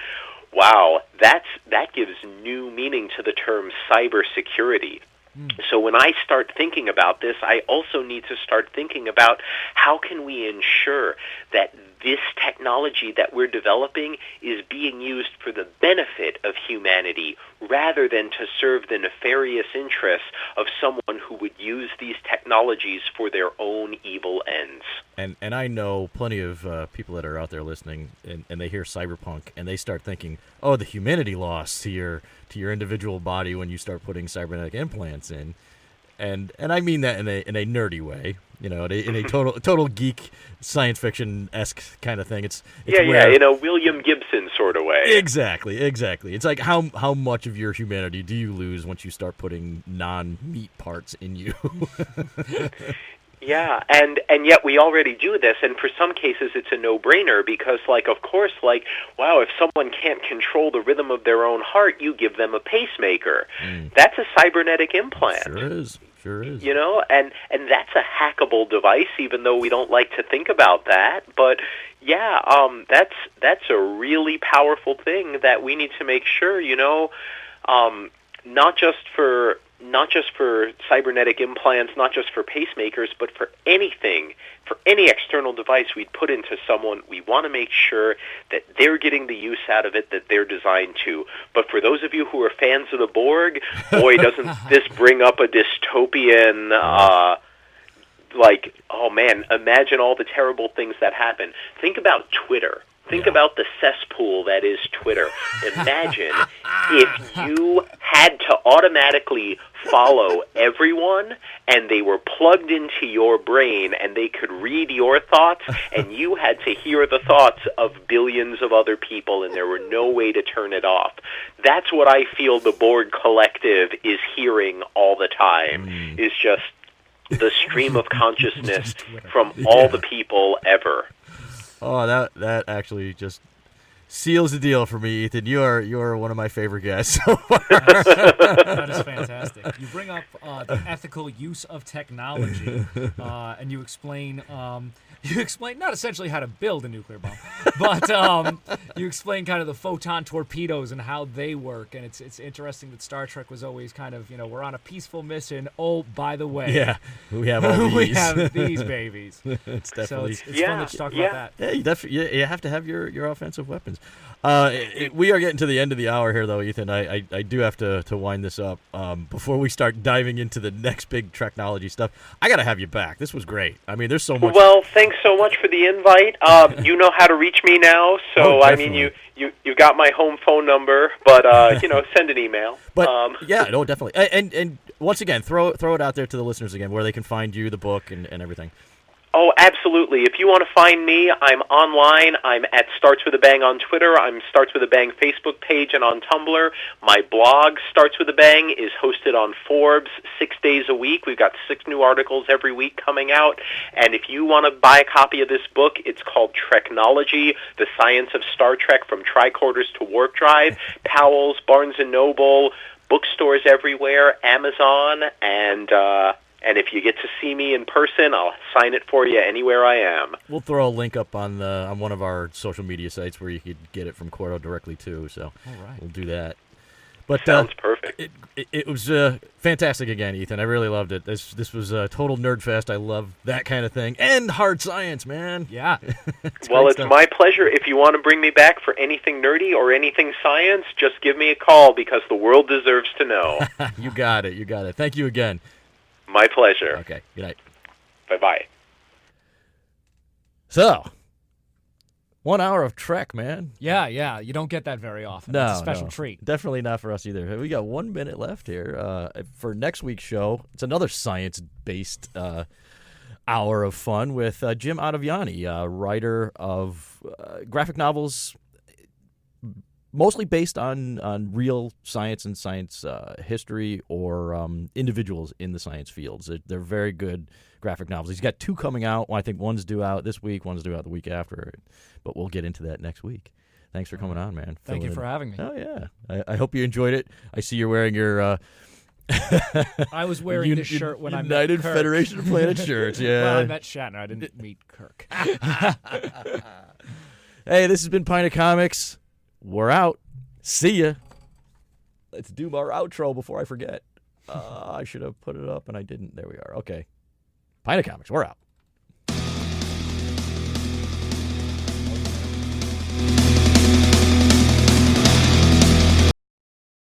Wow, that gives new meaning to the term cybersecurity. So when I start thinking about this, I also need to start thinking about how can we ensure that this technology that we're developing is being used for the benefit of humanity rather than to serve the nefarious interests of someone who would use these technologies for their own evil ends. And I know plenty of people that are out there listening, and they hear cyberpunk, and they start thinking, oh, the humanity loss to your individual body when you start putting cybernetic implants in. And I mean that in a nerdy way, in a total geek science fiction-esque kind of thing. It's in a William Gibson sort of way. Exactly. It's like how much of your humanity do you lose once you start putting non-meat parts in you? Yeah, and yet we already do this, and for some cases it's a no-brainer because, of course, wow, if someone can't control the rhythm of their own heart, you give them a pacemaker. That's a cybernetic implant. Sure is. And that's a hackable device, even though we don't like to think about that. But yeah, that's a really powerful thing that we need to make sure, not just for cybernetic implants, not just for pacemakers, but for anything, for any external device we'd put into someone, we want to make sure that they're getting the use out of it that they're designed to. But for those of you who are fans of the Borg, boy, doesn't this bring up a dystopian like, oh man, imagine all the terrible things that happen. Think about Twitter. Think about the cesspool that is Twitter. Imagine if you had to automatically follow everyone and they were plugged into your brain and they could read your thoughts and you had to hear the thoughts of billions of other people and there were no way to turn it off. That's what I feel the Borg Collective is hearing all the time, is just the stream of consciousness from all the people ever. Oh, that actually just seals the deal for me, Ethan. You are one of my favorite guests so far. That is fantastic. You bring up the ethical use of technology, and you explain not essentially how to build a nuclear bomb, but you explain kind of the photon torpedoes and how they work. And it's interesting that Star Trek was always kind of, we're on a peaceful mission. Oh, by the way, yeah, we have all these. We have these babies. It's definitely so it's fun that you talk about that. Yeah, you have to have your offensive weapons. We are getting to the end of the hour here, though, Ethan. I do have to wind this up before we start diving into the next big Treknology stuff. I got to have you back. This was great. I mean, there's so much. Well, thanks so much for the invite. You know how to reach me now, so I mean, you got my home phone number, but send an email. But yeah, no, definitely. And once again, throw it out there to the listeners again, where they can find you, the book, and everything. Oh, absolutely. If you want to find me, I'm online. I'm at Starts With a Bang on Twitter. I'm Starts With a Bang Facebook page and on Tumblr. My blog, Starts With a Bang, is hosted on Forbes 6 days a week. We've got 6 new articles every week coming out. And if you want to buy a copy of this book, it's called Treknology, The Science of Star Trek from Tricorders to Warp Drive. Powell's, Barnes & Noble, bookstores everywhere, Amazon, and if you get to see me in person, I'll sign it for you anywhere I am. We'll throw a link up on one of our social media sites where you could get it from Cordo directly too. So we'll do that. But sounds perfect. It was fantastic again, Ethan. I really loved it. This was a total nerd fest. I love that kind of thing and hard science, man. Yeah. It's my pleasure. If you want to bring me back for anything nerdy or anything science, just give me a call because the world deserves to know. You got it. Thank you again. My pleasure. Okay, good night. Bye-bye. So, 1 hour of Trek, man. Yeah. You don't get that very often. No, it's a special treat. Definitely not for us either. We got 1 minute left here. For next week's show, it's another science-based hour of fun with Jim Ottaviani, writer of graphic novels, mostly based on real science and science history or individuals in the science fields. They're very good graphic novels. He's got 2 coming out. I think one's due out this week, one's due out the week after. But we'll get into that next week. Thanks for coming on, man. Thank you for having me. Oh, yeah. I hope you enjoyed it. I see you're wearing your... I was wearing this shirt when I met United Kirk. Federation of Planet shirts, yeah. Well, I met Shatner. I didn't meet Kirk. Hey, this has been Pint of Comics. We're out. See ya. Let's do our outro before I forget. I should have put it up and I didn't. There we are. Okay. Pint of Comics. We're out.